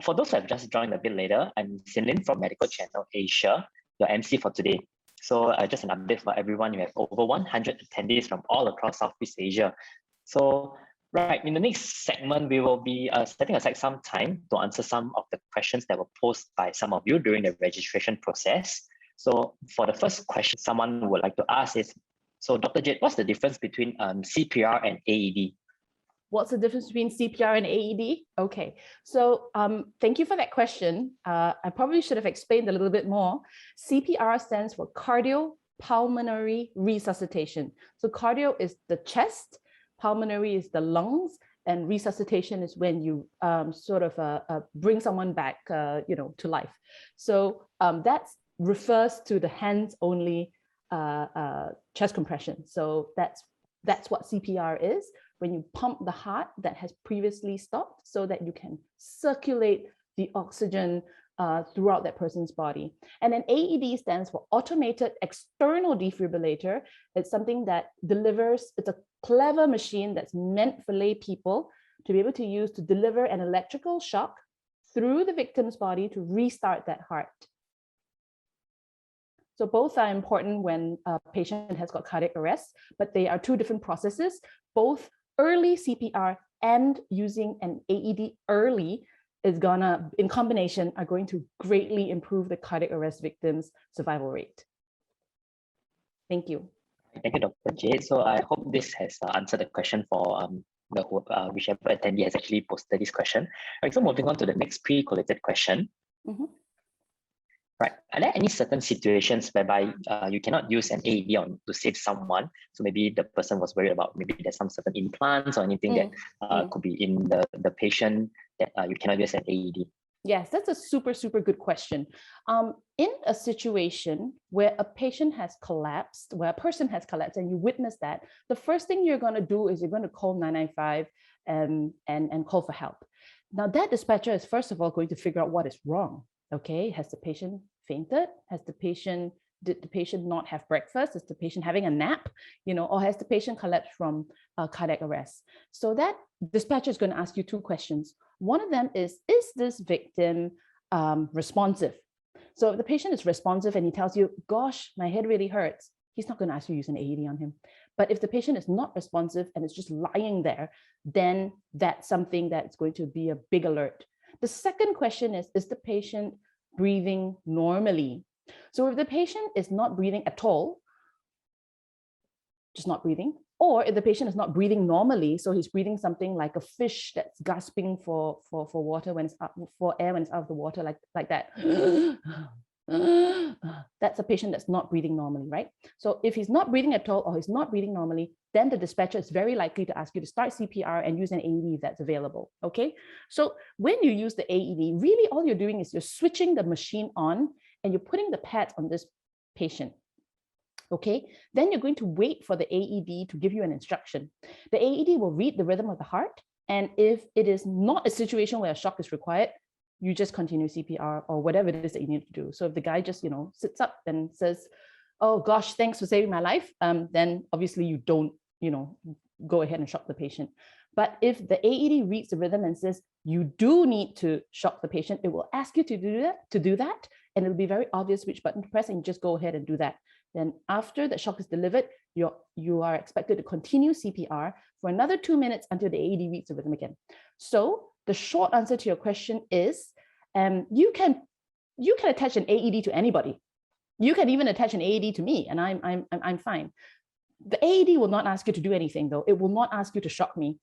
for those who have just joined a bit later, I'm Sinlin from Medical Channel Asia, your MC for today. So just an update for everyone, you have over 100 attendees from all across Southeast Asia. So right, in the next segment, we will be setting aside some time to answer some of the questions that were posed by some of you during the registration process. So for the first question someone would like to ask is, so Dr. Jade, what's the difference between CPR and AED? What's the difference between CPR and AED? Okay, so thank you for that question. I probably should have explained a little bit more. CPR stands for cardiopulmonary resuscitation. So cardio is the chest, pulmonary is the lungs, and resuscitation is when you bring someone back, to life. So that refers to the hands-only chest compression. So that's what CPR is, when you pump the heart that has previously stopped so that you can circulate the oxygen throughout that person's body. And then AED stands for automated external defibrillator. It's something that delivers, it's a clever machine that's meant for lay people to be able to use to deliver an electrical shock through the victim's body to restart that heart. So both are important when a patient has got cardiac arrest, but they are two different processes. Both early CPR and using an AED early is gonna, in combination, are going to greatly improve the cardiac arrest victim's survival rate. Thank you. Thank you, Dr. Jade. So I hope this has answered the question for whichever attendee has actually posted this question. All right, so moving on to the next pre-collated question. Right. Are there any certain situations whereby you cannot use an AED to save someone? So maybe the person was worried about maybe there's some certain implants or anything that could be in the patient that you cannot use an AED. Yes, that's a super, super good question. In a situation where a patient has collapsed, where a person has collapsed and you witness that, the first thing you're going to do is you're going to call 995 and call for help. Now that dispatcher is first of all going to figure out what is wrong. Okay, has the patient fainted? Did the patient not have breakfast? Is the patient having a nap? Or has the patient collapsed from cardiac arrest? So that dispatcher is going to ask you two questions. One of them is this victim responsive? So if the patient is responsive and he tells you, gosh, my head really hurts, he's not going to ask you to use an AED on him. But if the patient is not responsive and it's just lying there, then that's something that's going to be a big alert. The second question is the patient breathing normally? So if the patient is not breathing at all, just not breathing, or if the patient is not breathing normally, so he's breathing something like a fish that's gasping for water when it's up, for air when it's out of the water, like that. That's a patient that's not breathing normally, right? So if he's not breathing at all or he's not breathing normally, then the dispatcher is very likely to ask you to start CPR and use an AED if that's available, okay? So when you use the AED, really all you're doing is you're switching the machine on and you're putting the pads on this patient, okay? Then you're going to wait for the AED to give you an instruction. The AED will read the rhythm of the heart, and if it is not a situation where a shock is required, you just continue CPR or whatever it is that you need to do. So if the guy just, sits up and says, oh gosh, thanks for saving my life, then obviously you don't, go ahead and shock the patient. But if the AED reads the rhythm and says you do need to shock the patient, it will ask you to do that, and it'll be very obvious which button to press, and you just go ahead and do that. Then after the shock is delivered, you are expected to continue CPR for another 2 minutes until the AED reads the rhythm again. So the short answer to your question is, you can attach an AED to anybody. You can even attach an AED to me, and I'm fine. The AED will not ask you to do anything, though. It will not ask you to shock me.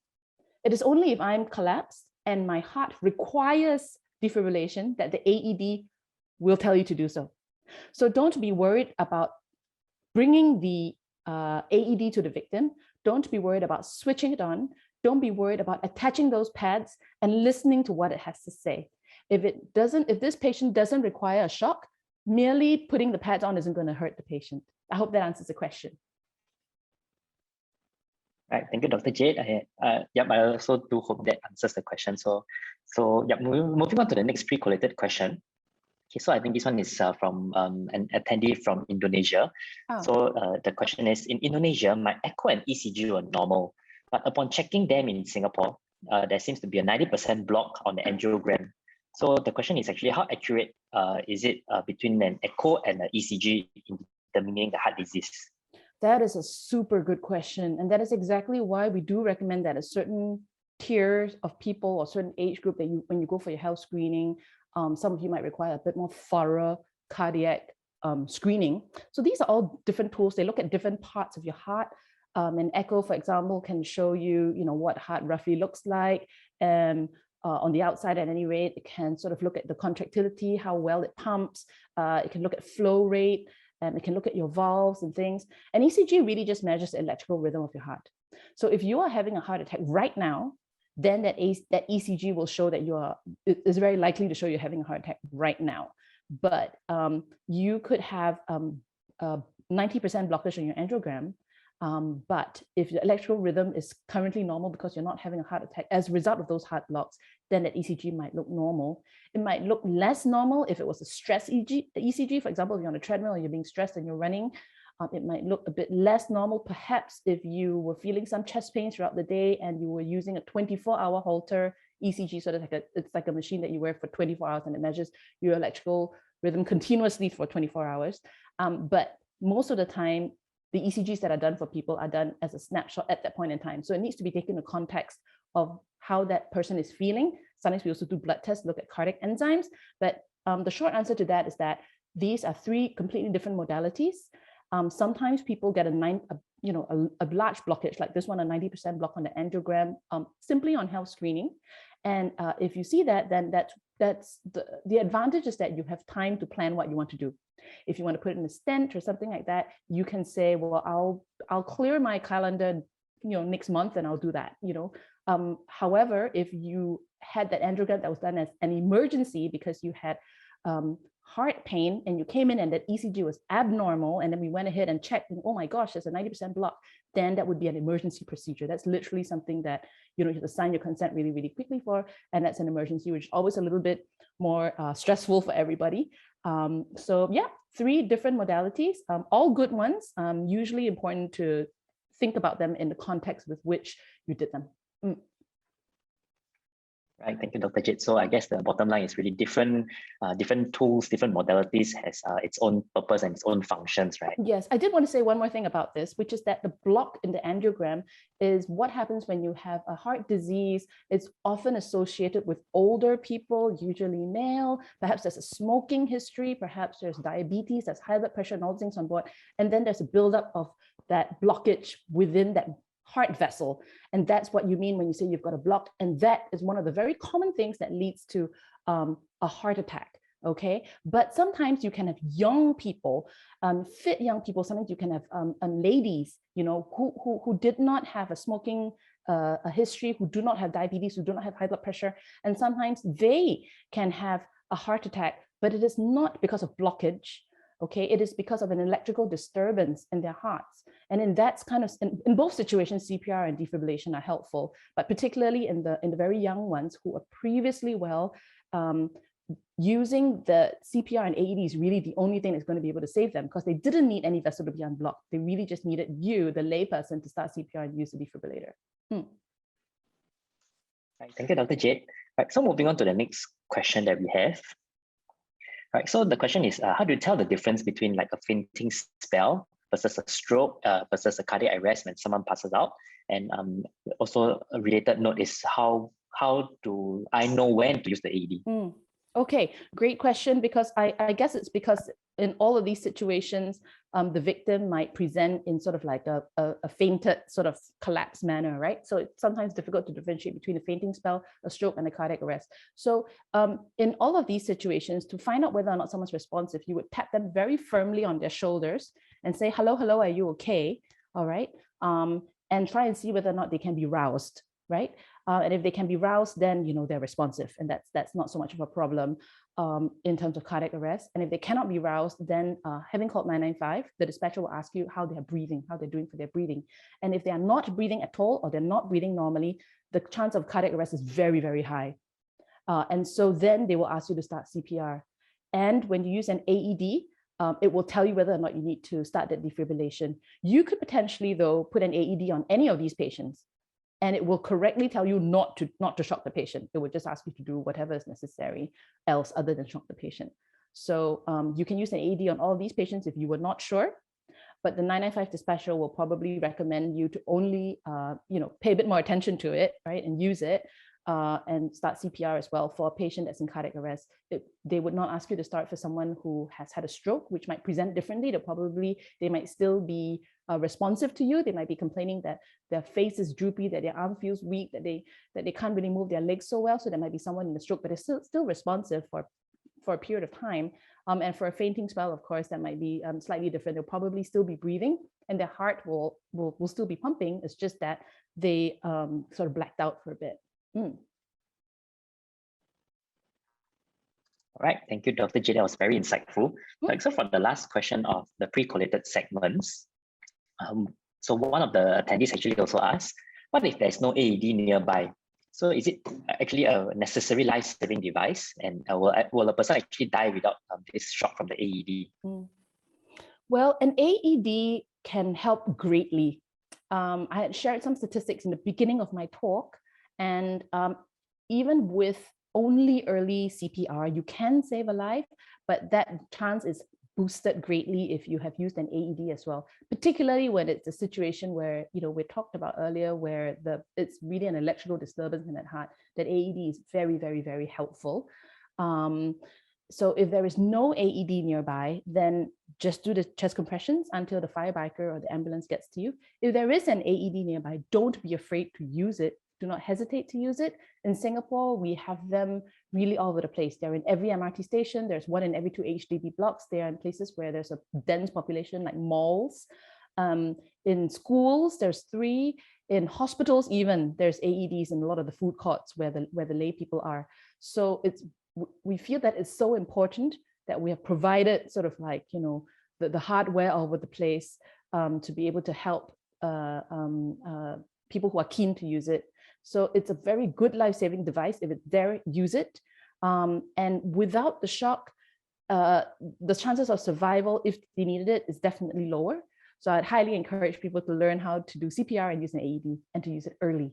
It is only if I'm collapsed and my heart requires defibrillation that the AED will tell you to do so. So don't be worried about bringing the AED to the victim. Don't be worried about switching it on. Don't be worried about attaching those pads and listening to what it has to say. If this patient doesn't require a shock, merely putting the pads on isn't going to hurt the patient. I hope that answers the question. Right, thank you, Dr. Jade. I also do hope that answers the question. So moving on to the next pre-collated question. Okay, so I think this one is from an attendee from Indonesia. Oh. So the question is, in Indonesia, my echo and ECG were normal, but upon checking them in Singapore, there seems to be a 90% block on the angiogram. So the question is actually how accurate is it between an echo and an ECG in determining the heart disease? That is a super good question. And that is exactly why we do recommend that a certain tiers of people or certain age group that when you go for your health screening, some of you might require a bit more thorough cardiac screening. So these are all different tools. They look at different parts of your heart. An echo, for example, can show you, what heart roughly looks like. And on the outside, at any rate, it can sort of look at the contractility, how well it pumps. It can look at flow rate. It can look at your valves and things. And ECG really just measures the electrical rhythm of your heart. So if you are having a heart attack right now, then that ECG will show that it's very likely to show you're having a heart attack right now. But you could have 90% blockage on your angiogram. But if the electrical rhythm is currently normal because you're not having a heart attack as a result of those heart blocks, then that ECG might look normal. It might look less normal if it was a stress ECG. For example, if you're on a treadmill and you're being stressed and you're running, it might look a bit less normal. Perhaps if you were feeling some chest pain throughout the day and you were using a 24-hour Holter ECG, so it's like a machine that you wear for 24 hours and it measures your electrical rhythm continuously for 24 hours. But most of the time, the ECGs that are done for people are done as a snapshot at that point in time. So it needs to be taken in the context of how that person is feeling. Sometimes we also do blood tests, look at cardiac enzymes. But the short answer to that is that these are three completely different modalities. Sometimes people get a large blockage like this one, a 90% block on the angiogram, simply on health screening. And if you see that, then that's the advantage is that you have time to plan what you want to do. If you want to put in a stent or something like that, you can say, well, I'll clear my calendar, next month and I'll do that, However, if you had that angiogram that was done as an emergency because you had heart pain and you came in and that ECG was abnormal, and then we went ahead and checked and oh my gosh, there's a 90% block, then that would be an emergency procedure. That's literally something that you have to sign your consent really, really quickly for, and that's an emergency, which is always a little bit more stressful for everybody. So yeah, three different modalities, all good ones, usually important to think about them in the context with which you did them. Right, thank you, Dr. Jade. So I guess the bottom line is really different tools, different modalities has its own purpose and its own functions, right? Yes, I did want to say one more thing about this, which is that the block in the angiogram is what happens when you have a heart disease. It's often associated with older people, usually male. Perhaps there's a smoking history, perhaps there's diabetes, there's high blood pressure and all things on board. And then there's a buildup of that blockage within that heart vessel. And that's what you mean when you say you've got a block. And that is one of the very common things that leads to a heart attack. Okay, but sometimes you can have young people, fit young people. Sometimes you can have ladies, who did not have a smoking a history, who do not have diabetes, who do not have high blood pressure, and sometimes they can have a heart attack, but it is not because of blockage. Okay, it is because of an electrical disturbance in their hearts. And in that kind of, in both situations, CPR and defibrillation are helpful, but particularly in the very young ones who are previously well, using the CPR and AED is really the only thing that's going to be able to save them, because they didn't need any vessel to be unblocked. They really just needed you, the layperson, to start CPR and use the defibrillator. Right, thank you, Dr. Jade. Right, so moving on to the next question that we have. Right, so the question is, how do you tell the difference between like a fainting spell versus a stroke versus a cardiac arrest when someone passes out? And also a related note is how do I know when to use the AED? Okay, great question, because I guess it's because in all of these situations, the victim might present in sort of like a fainted sort of collapse manner, right? So it's sometimes difficult to differentiate between a fainting spell, a stroke, and a cardiac arrest. So in all of these situations, to find out whether or not someone's responsive, you would tap them very firmly on their shoulders and say, hello, hello, are you okay? All right. And try and see whether or not they can be roused, right? And if they can be roused, then they're responsive, and that's not so much of a problem in terms of cardiac arrest. And if they cannot be roused, then having called 995, the dispatcher will ask you how they're breathing, how they're doing for their breathing. And if they are not breathing at all, or they're not breathing normally, the chance of cardiac arrest is very, very high. And so then they will ask you to start CPR. And when you use an AED, it will tell you whether or not you need to start that defibrillation. You could potentially, though, put an AED on any of these patients. and it will correctly tell you not to shock the patient. It would just ask you to do whatever is necessary else other than shock the patient. So you can use an AED on all these patients if you were not sure, but the 995 dispatcher will probably recommend you to only pay a bit more attention to it, right, and use it and start CPR as well for a patient that's in cardiac arrest. They would not ask you to start for someone who has had a stroke, which might present differently. They might still be responsive to you. They might be complaining that their face is droopy, that their arm feels weak, that they can't really move their legs so well. So there might be someone in a stroke, but they're still responsive for a period of time. And for a fainting spell, of course, that might be slightly different. They'll probably still be breathing and their heart will still be pumping. It's just that they sort of blacked out for a bit. All right, thank you, Dr. Jade. That was very insightful. So for the last question of the pre-collated segments, so one of the attendees actually also asked, what if there's no AED nearby? So is it actually a necessary life-saving device, and will a person actually die without this shock from the AED? Well, an AED can help greatly. I had shared some statistics in the beginning of my talk, and even with only early CPR, you can save a life, but that chance is boosted greatly if you have used an AED as well, particularly when it's a situation where, we talked about earlier, where it's really an electrical disturbance in that heart. That AED is very, very, very helpful. So if there is no AED nearby, then just do the chest compressions until the fire biker or the ambulance gets to you. If there is an AED nearby, don't be afraid to use it. Do not hesitate to use it. In Singapore, we have them really all over the place. They're in every MRT station. There's one in every 2 HDB blocks. They are in places where there's a dense population, like malls. In schools, there's 3. In hospitals, even, there's AEDs in a lot of the food courts where the lay people are. So we feel that it's so important that we have provided sort of like, the hardware all over the place to be able to help people who are keen to use it. So it's a very good life-saving device. If it's there, use it. And without the shock, the chances of survival, if they needed it, is definitely lower. So I'd highly encourage people to learn how to do CPR and use an AED, and to use it early.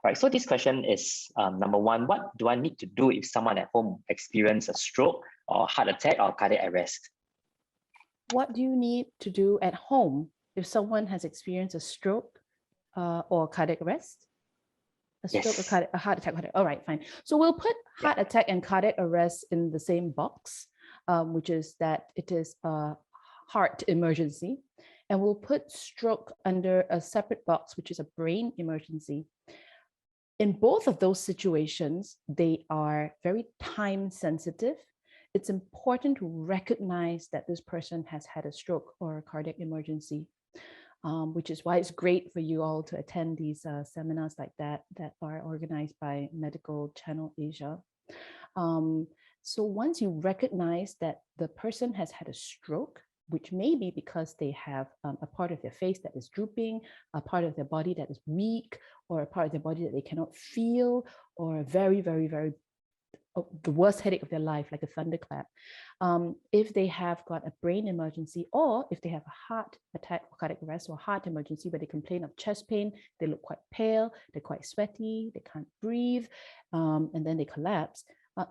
Right, so this question is number 1, what do I need to do if someone at home experiences a stroke or heart attack or cardiac arrest? What do you need to do at home if someone has experienced a stroke or cardiac arrest? A stroke, yes. a heart attack. All right, fine. So we'll put heart attack and cardiac arrest in the same box, which is that it is a heart emergency. And we'll put stroke under a separate box, which is a brain emergency. In both of those situations, they are very time sensitive. It's important to recognize that this person has had a stroke or a cardiac emergency. Which is why it's great for you all to attend these seminars like that are organized by Medical Channel Asia. So once you recognize that the person has had a stroke, which may be because they have a part of their face that is drooping, a part of their body that is weak, or a part of their body that they cannot feel, or a very, very, very the worst headache of their life, like a thunderclap. If they have got a brain emergency, or if they have a heart attack or cardiac arrest or heart emergency where they complain of chest pain, they look quite pale, they're quite sweaty, they can't breathe, and then they collapse.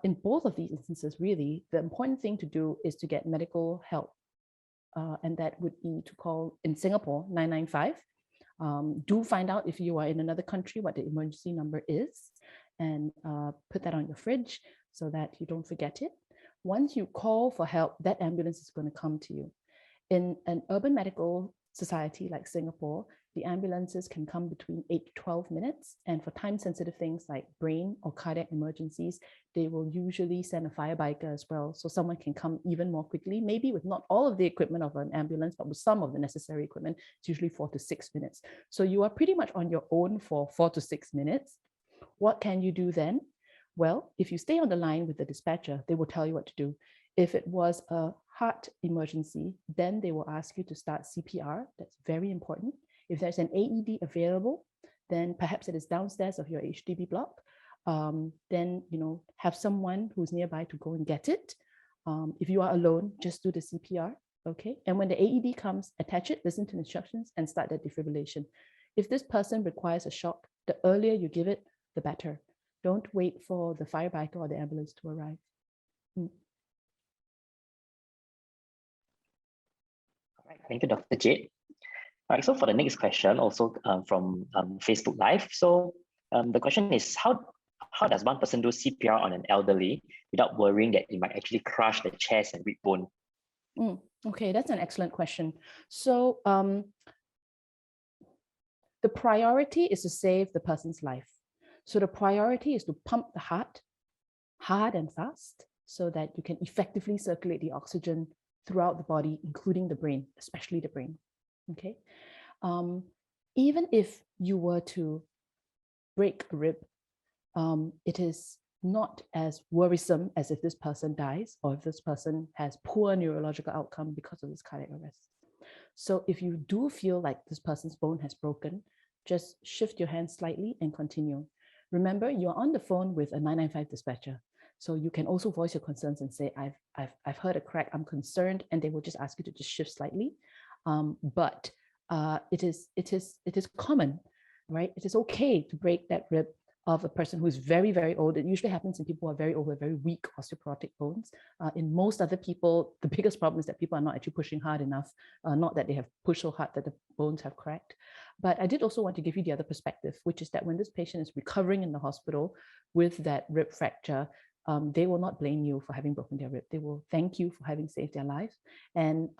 In both of these instances, really, the important thing to do is to get medical help. And that would be to call, in Singapore, 995. Do find out if you are in another country what the emergency number is, and put that on your fridge so that you don't forget it. Once you call for help, that ambulance is going to come to you. In an urban medical society like Singapore, the ambulances can come between 8 to 12 minutes. And for time-sensitive things like brain or cardiac emergencies, they will usually send a fire biker as well. So someone can come even more quickly, maybe with not all of the equipment of an ambulance, but with some of the necessary equipment. It's usually 4 to 6 minutes. So you are pretty much on your own for 4 to 6 minutes. What can you do then? Well, if you stay on the line with the dispatcher, they will tell you what to do. If it was a heart emergency, then they will ask you to start CPR. That's very important. If there's an AED available, then perhaps it is downstairs of your HDB block. Then, have someone who's nearby to go and get it. If you are alone, just do the CPR, okay? And when the AED comes, attach it, listen to the instructions, and start the defibrillation. if this person requires a shock, the earlier you give it, the better. Don't wait for the firefighter or the ambulance to arrive. All right, thank you, Dr. Jade. All right, so for the next question, also from Facebook Live. So the question is, how does one person do CPR on an elderly without worrying that it might actually crush the chest and rib bone? Okay, that's an excellent question. So the priority is to save the person's life. So the priority is to pump the heart hard and fast so that you can effectively circulate the oxygen throughout the body, including the brain, especially the brain. Okay. Even if you were to break a rib, it is not as worrisome as if this person dies or if this person has poor neurological outcome because of this cardiac arrest. So if you do feel like this person's bone has broken, just shift your hand slightly and continue. Remember, you're on the phone with a 995 dispatcher. So you can also voice your concerns and say, I've heard a crack, I'm concerned, and they will just ask you to just shift slightly. But it is common, right? It is okay to break that rib of a person who's very, very old. It usually happens in people who are very old with very weak osteoporotic bones. In most other people, the biggest problem is that people are not actually pushing hard enough, not that they have pushed so hard that the bones have cracked. But I did also want to give you the other perspective, which is that when this patient is recovering in the hospital with that rib fracture, they will not blame you for having broken their rib. They will thank you for having saved their life. And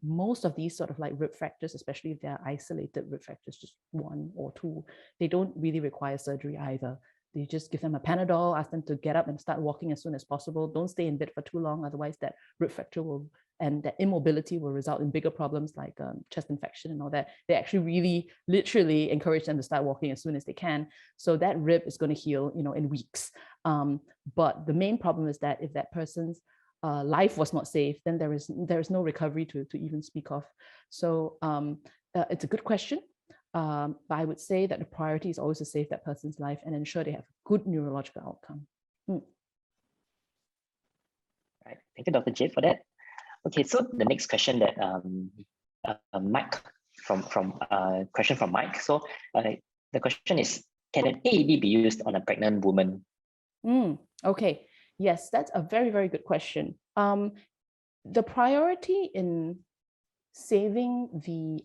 most of these sort of like rib fractures, especially if they're isolated rib fractures, just one or two, they don't really require surgery either. You just give them a Panadol, ask them to get up and start walking as soon as possible. Don't stay in bed for too long, otherwise that rib fracture will, and that immobility will result in bigger problems like chest infection and all that. They actually really literally encourage them to start walking as soon as they can. So that rib is going to heal, in weeks. But the main problem is that if that person's life was not saved, then there is no recovery to even speak of. So it's a good question. But I would say that the priority is always to save that person's life and ensure they have a good neurological outcome. Right. Thank you, Dr. Jade, for that. Okay, so the next question that Mike question from Mike. So the question is, can an AED be used on a pregnant woman? Okay, yes, that's a very, very good question. The priority in saving the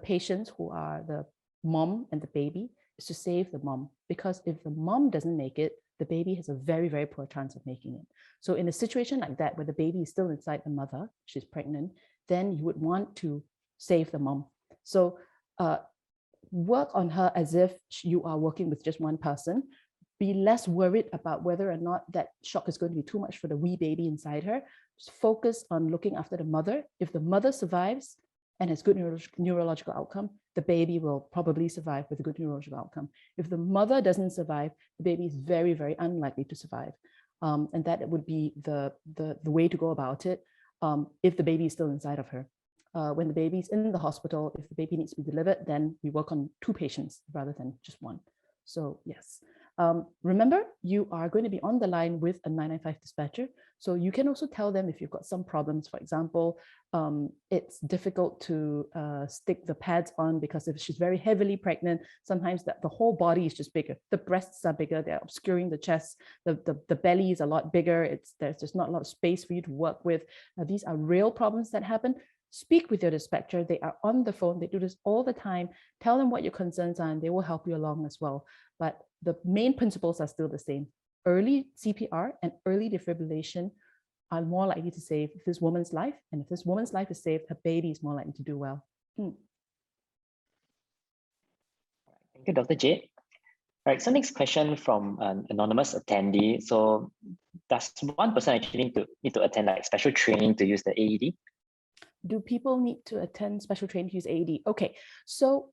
patients who are the mom and the baby is to save the mom, because if the mom doesn't make it, the baby has a very, very poor chance of making it. So in a situation like that, where the baby is still inside the mother, she's pregnant, then you would want to save the mom. So work on her as if you are working with just one person. Be less worried about whether or not that shock is going to be too much for the wee baby inside her. Just focus on looking after the mother. If the mother survives and has good neurological outcome, the baby will probably survive with a good neurological outcome. If the mother doesn't survive, the baby is very, very unlikely to survive. And that would be the way to go about it if the baby is still inside of her. When the baby's in the hospital, if the baby needs to be delivered, then we work on 2 patients rather than just one. So yes. Remember, you are going to be on the line with a 995 dispatcher. So you can also tell them if you've got some problems. For example, it's difficult to stick the pads on because if she's very heavily pregnant, sometimes the whole body is just bigger. The breasts are bigger, they're obscuring the chest, the belly is a lot bigger. There's just not a lot of space for you to work with. These are real problems that happen. Speak with your dispatcher. They are on the phone. They do this all the time. Tell them what your concerns are and they will help you along as well. But the main principles are still the same. Early CPR and early defibrillation are more likely to save this woman's life. And if this woman's life is saved, her baby is more likely to do well. Thank you, Dr. Jade. All right, so next question from an anonymous attendee. So does one person actually need to attend like special training to use the AED? Do people need to attend special training to use AED? Okay, so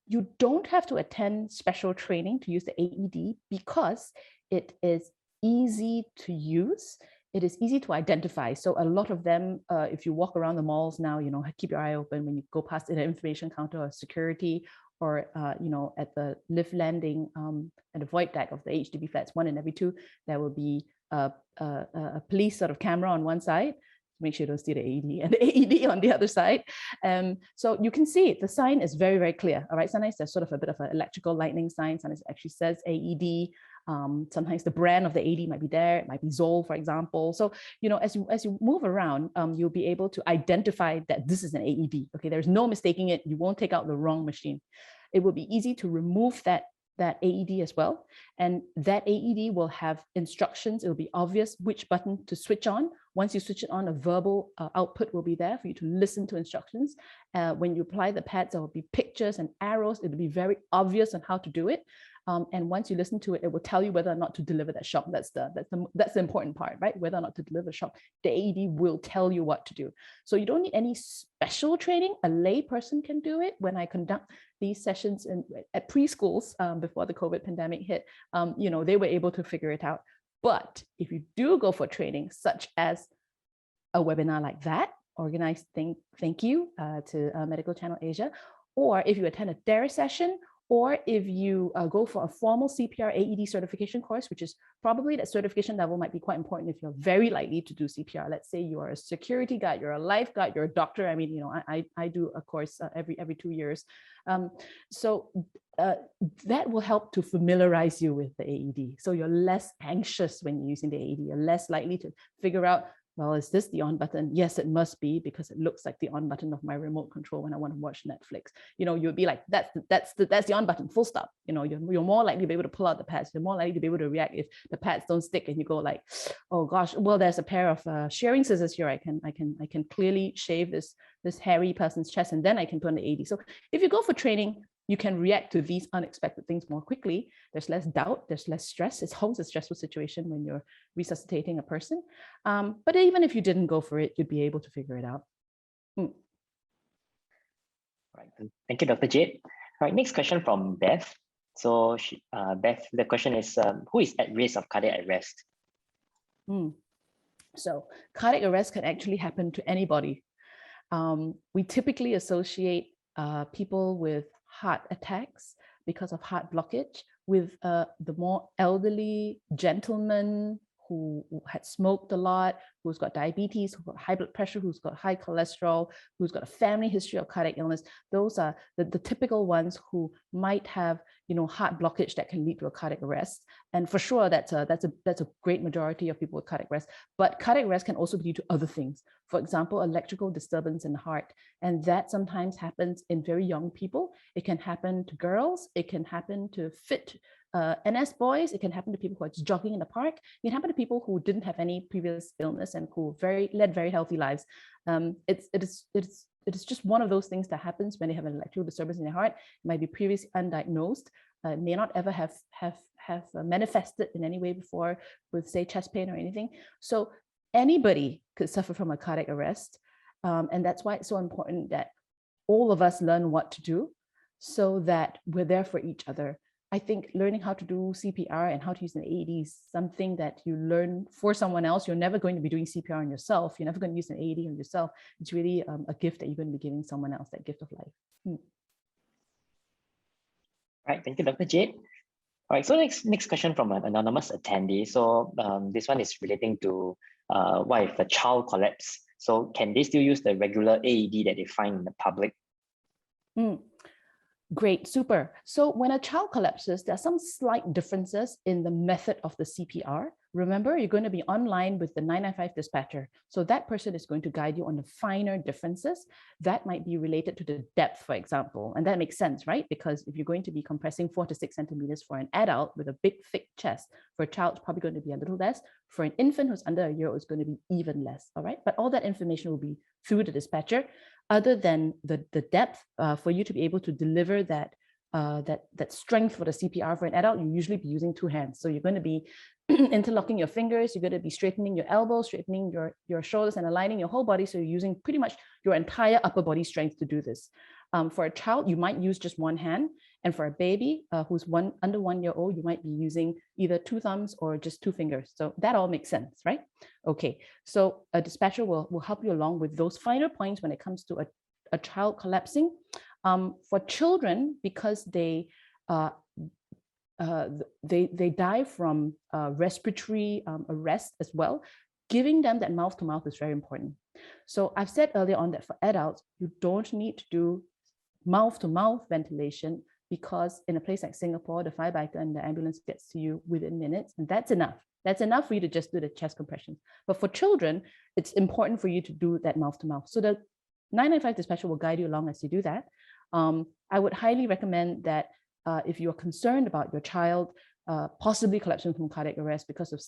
you don't have to attend special training to use the AED because it is easy to use. It is easy to identify. So a lot of them, if you walk around the malls now, keep your eye open when you go past an information counter or security, or at the lift landing and the void deck of the HDB flats, 1 in every 2, there will be a police sort of camera on one side. make sure you don't steal the AED, and the AED on the other side. So you can see the sign is very, very clear. All right, sometimes there's sort of a bit of an electrical lightning sign. Sometimes it actually says AED. Sometimes the brand of the AED might be there. It might be Zoll, for example. So, as you move around, you'll be able to identify that this is an AED. Okay, there's no mistaking it. You won't take out the wrong machine. It will be easy to remove that AED as well. And that AED will have instructions. It will be obvious which button to switch on. Once you switch it on, a verbal output will be there for you to listen to instructions. When you apply the pads, there will be pictures and arrows. It will be very obvious on how to do it. And once you listen to it, it will tell you whether or not to deliver that shock. That's the important part, right? Whether or not to deliver shock. The AED will tell you what to do. So you don't need any special training. A lay person can do it. When I conduct these sessions at preschools before the COVID pandemic hit, they were able to figure it out. But if you do go for training, such as a webinar like that, organized thank you to Medical Channel Asia, or if you attend a DARE session, or if you go for a formal CPR AED certification course, which is probably that certification level might be quite important if you're very likely to do CPR. Let's say you are a security guard, you're a lifeguard, you're a doctor. I mean, I do a course every 2 years. So that will help to familiarize you with the AED. So you're less anxious when you're using the AED. You're less likely to figure out, well, is this the on button? Yes, it must be, because it looks like the on button of my remote control when I want to watch Netflix. You'll be like, that's the on button, full stop. You're more likely to be able to pull out the pads. You're more likely to be able to react if the pads don't stick and you go like, oh gosh, well, there's a pair of shearing scissors here. I can clearly shave this hairy person's chest, and then I can put on the AED. So if you go for training, you can react to these unexpected things more quickly. There's less doubt, there's less stress. It's always a stressful situation when you're resuscitating a person. But even if you didn't go for it, you'd be able to figure it out. Right. Thank you, Dr. Jade. All right, next question from Beth. So Beth, the question is, who is at risk of cardiac arrest? So cardiac arrest can actually happen to anybody. We typically associate people with heart attacks because of heart blockage with the more elderly gentlemen who had smoked a lot, who's got diabetes, who's got high blood pressure, who's got high cholesterol, who's got a family history of cardiac illness. Those are the typical ones who might have heart blockage that can lead to a cardiac arrest. And for sure, that's a great majority of people with cardiac arrest. But cardiac arrest can also lead to other things. For example, electrical disturbance in the heart. And that sometimes happens in very young people. It can happen to girls. It can happen to fit NS boys. It can happen to people who are just jogging in the park. It can happen to people who didn't have any previous illness and who led very healthy lives. It is just one of those things that happens when they have an electrical disturbance in their heart. It might be previously undiagnosed, may not ever have manifested in any way before with, say, chest pain or anything. So anybody could suffer from a cardiac arrest. And that's why it's so important that all of us learn what to do so that we're there for each other. I think learning how to do CPR and how to use an AED is something that you learn for someone else. You're never going to be doing CPR on yourself. You're never going to use an AED on yourself. It's really a gift that you're going to be giving someone else, that gift of life. All right, thank you, Dr. Jade. All right, so next question from an anonymous attendee. So this one is relating to what if a child collapse? So can they still use the regular AED that they find in the public? Great, super. So when a child collapses, there are some slight differences in the method of the CPR. Remember, you're going to be online with the 995 dispatcher. So that person is going to guide you on the finer differences. That might be related to the depth, for example. And that makes sense, right? Because if you're going to be compressing 4 to 6 centimeters for an adult with a big, thick chest, for a child, it's probably going to be a little less. For an infant who's under a year, it's going to be even less, all right? But all that information will be through the dispatcher. Other than the depth, for you to be able to deliver that strength for the CPR for an adult, you usually be using 2 hands. So you're going to be interlocking your fingers, you're going to be straightening your elbows, straightening your shoulders, and aligning your whole body. So you're using pretty much your entire upper body strength to do this. For a child, you might use just 1 hand. And for a baby who's under 1 year old, you might be using either 2 thumbs or just 2 fingers. So that all makes sense, right? Okay, so a dispatcher will help you along with those finer points when it comes to a child collapsing. For children, because they die from respiratory arrest as well, giving them that mouth to mouth is very important. So I've said earlier on that for adults, you don't need to do mouth to mouth ventilation, because in a place like Singapore, the firefighter and the ambulance gets to you within minutes, and that's enough. That's enough for you to just do the chest compressions. But for children, it's important for you to do that mouth to mouth. So the 995 dispatcher will guide you along as you do that. I would highly recommend that if you're concerned about your child possibly collapsing from cardiac arrest because of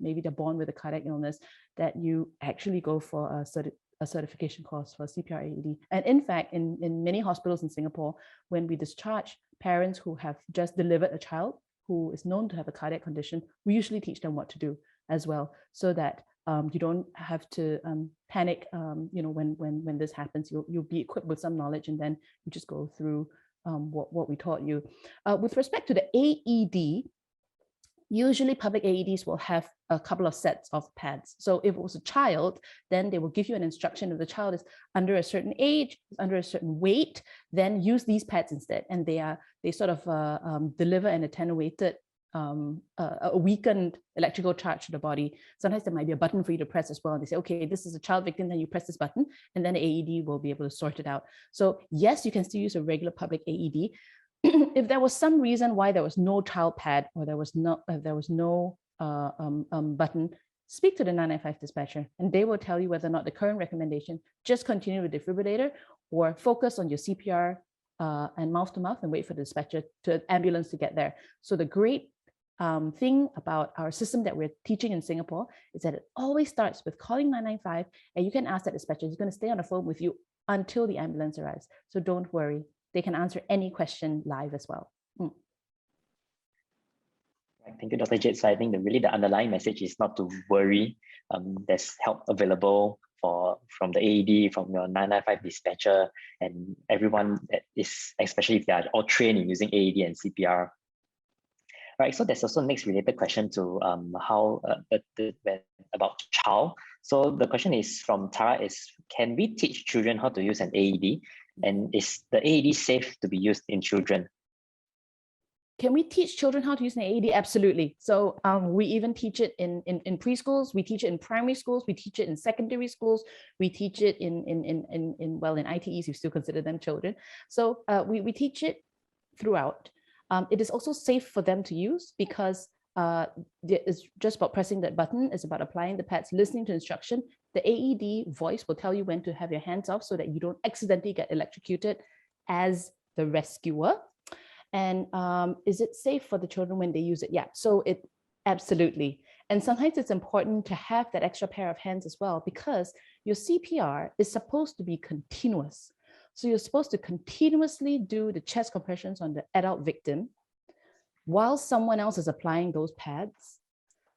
maybe they're born with a cardiac illness, that you actually go for a certification course for CPR AED. And in fact, in many hospitals in Singapore, when we discharge parents who have just delivered a child who is known to have a cardiac condition, we usually teach them what to do as well, so that you don't have to panic. When this happens, you'll be equipped with some knowledge, and then you just go through what we taught you. With respect to the AED, usually public AEDs will have a couple of sets of pads. So if it was a child, then they will give you an instruction. If the child is under a certain age, under a certain weight, then use these pads instead. And they sort of deliver an attenuated, a weakened electrical charge to the body. Sometimes there might be a button for you to press as well. And they say, okay, this is a child victim, then you press this button, and then the AED will be able to sort it out. So yes, you can still use a regular public AED. If there was some reason why there was no child pad, or there was no button, speak to the 995 dispatcher, and they will tell you whether or not the current recommendation, just continue with defibrillator, or focus on your CPR and mouth to mouth and wait for the dispatcher to ambulance to get there. So the great thing about our system that we're teaching in Singapore is that it always starts with calling 995, and you can ask that dispatcher is going to stay on the phone with you until the ambulance arrives. So don't worry. They can answer any question live as well. Thank you, Dr. Jade. So I think the underlying message is not to worry. There's help available from the AED, from your 995 dispatcher, and everyone that is, especially if they are all trained in using AED and CPR. Right. So there's also next related question to about child. So the question is from Tara is, can we teach children how to use an AED? And is the AED safe to be used in children? Can we teach children how to use an AED? Absolutely. So we even teach it in preschools. We teach it in primary schools. We teach it in secondary schools. We teach it in ITEs. You still consider them children. So we teach it throughout. It is also safe for them to use, because it's just about pressing that button. It's about applying the pads, listening to instruction. The AED voice will tell you when to have your hands off so that you don't accidentally get electrocuted as the rescuer. And is it safe for the children when they use it? Yeah, so it absolutely. And sometimes it's important to have that extra pair of hands as well, because your CPR is supposed to be continuous. So you're supposed to continuously do the chest compressions on the adult victim while someone else is applying those pads,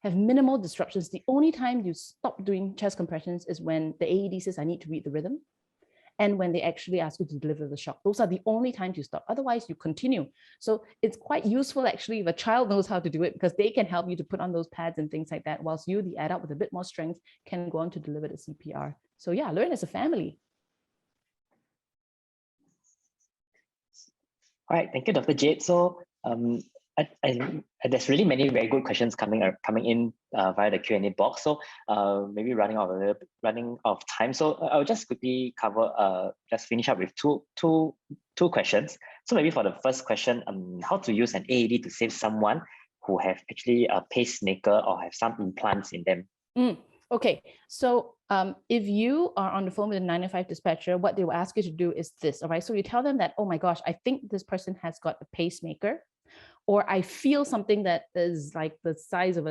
have minimal disruptions. The only time you stop doing chest compressions is when the AED says, I need to read the rhythm, and when they actually ask you to deliver the shock. Those are the only times you stop. Otherwise, you continue. So it's quite useful, actually, if a child knows how to do it, because they can help you to put on those pads and things like that, whilst you, the adult with a bit more strength, can go on to deliver the CPR. So yeah, learn as a family. All right, thank you, Dr. Jade. So there's really many very good questions coming in via the Q&A box. So maybe running out of time. So I'll just quickly just finish up with two questions. So maybe for the first question, how to use an AED to save someone who have actually a pacemaker or have some implants in them. Okay, so if you are on the phone with a 995 dispatcher, what they will ask you to do is this, all right? So you tell them that, oh my gosh, I think this person has got a pacemaker, or I feel something that is like the size of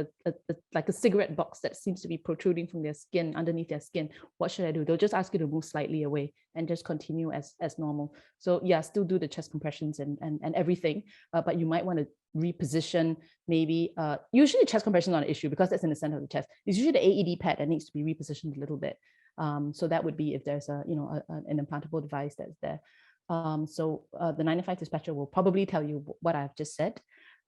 like a cigarette box that seems to be protruding from their skin, underneath their skin. What should I do? They'll just ask you to move slightly away and just continue as normal. So yeah, still do the chest compressions and everything, but you might want to reposition maybe, usually chest compression is not an issue because that's in the center of the chest. It's usually the AED pad that needs to be repositioned a little bit. So that would be if there's an implantable device that's there. So the 995 dispatcher will probably tell you what I've just said,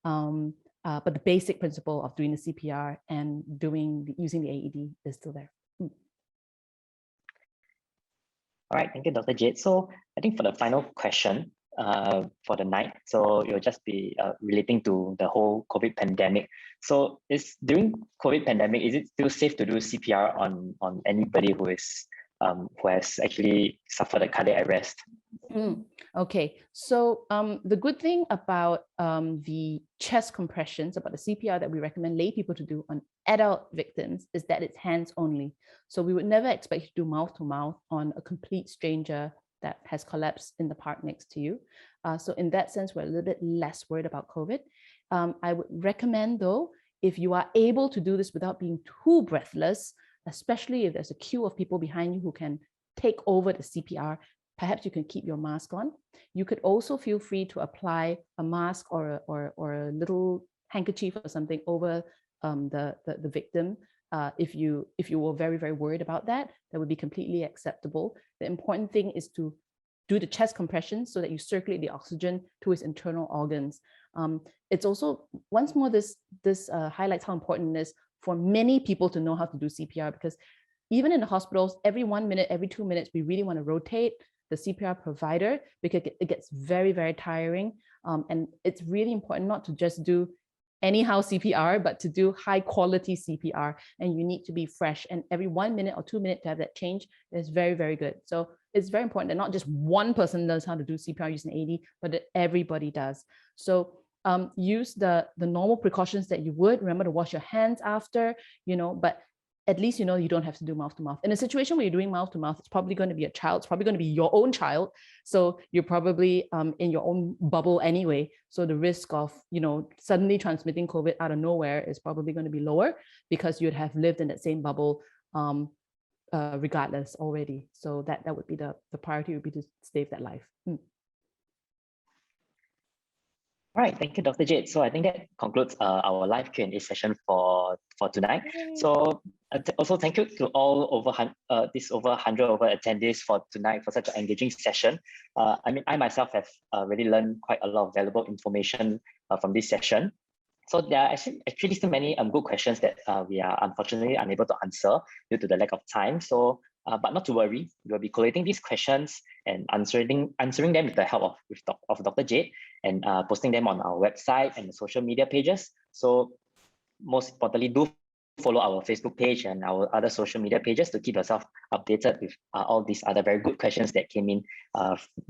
but the basic principle of doing the CPR and using the AED is still there. All right, thank you, Dr. Jade. So I think for the final question, for the night. So it'll just be relating to the whole COVID pandemic. So during COVID pandemic, is it still safe to do CPR on anybody who has actually suffered a cardiac arrest? Okay, so the good thing about the chest compressions, about the CPR that we recommend lay people to do on adult victims, is that it's hands only. So we would never expect you to do mouth to mouth on a complete stranger that has collapsed in the park next to you. So in that sense, we're a little bit less worried about COVID. I would recommend though, if you are able to do this without being too breathless, especially if there's a queue of people behind you who can take over the CPR, perhaps you can keep your mask on. You could also feel free to apply a mask or a little handkerchief or something over the victim. If you were very, very worried about that, that would be completely acceptable. The important thing is to do the chest compression so that you circulate the oxygen to his internal organs. It's also, once more, this highlights how important it is for many people to know how to do CPR, because even in the hospitals, every 1 minute, every 2 minutes, we really want to rotate the CPR provider because it gets very, very tiring. And it's really important not to just do anyhow CPR, but to do high quality CPR, and you need to be fresh. And every 1 minute or 2 minutes to have that change is very, very good. So it's very important that not just one person knows how to do CPR using AED, but that everybody does. So use the normal precautions that you would. Remember to wash your hands after, but at least you don't have to do mouth to mouth. In a situation where you're doing mouth to mouth, it's probably going to be a child. It's probably going to be your own child. So you're probably in your own bubble anyway. So the risk of, suddenly transmitting COVID out of nowhere is probably going to be lower because you'd have lived in that same bubble regardless already. So that would be the priority, would be to save that life. All right, thank you, Dr. Jade. So I think that concludes our live Q&A session for tonight. Yay. So also thank you to all over 100 attendees for tonight for such an engaging session. I myself have really learned quite a lot of valuable information from this session. So there are actually still many good questions that we are unfortunately unable to answer due to the lack of time. So, but not to worry, we'll be collating these questions and answering them with the help of Dr. Jade, and posting them on our website and the social media pages. So most importantly, do follow our Facebook page and our other social media pages to keep yourself updated with all these other very good questions that came in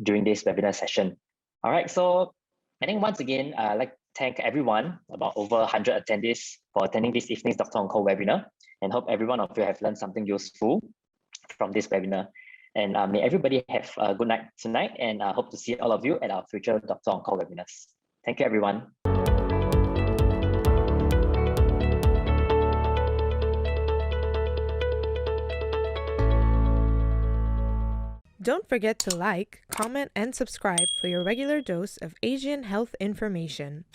during this webinar session. All right, so I think once again, I'd like to thank everyone, about over 100 attendees, for attending this evening's Doctor On Call webinar, and hope every one of you have learned something useful from this webinar. And may everybody have a good night tonight, and I hope to see all of you at our future Doctor On Call webinars. Thank you, everyone. Don't forget to like, comment, and subscribe for your regular dose of Asian health information.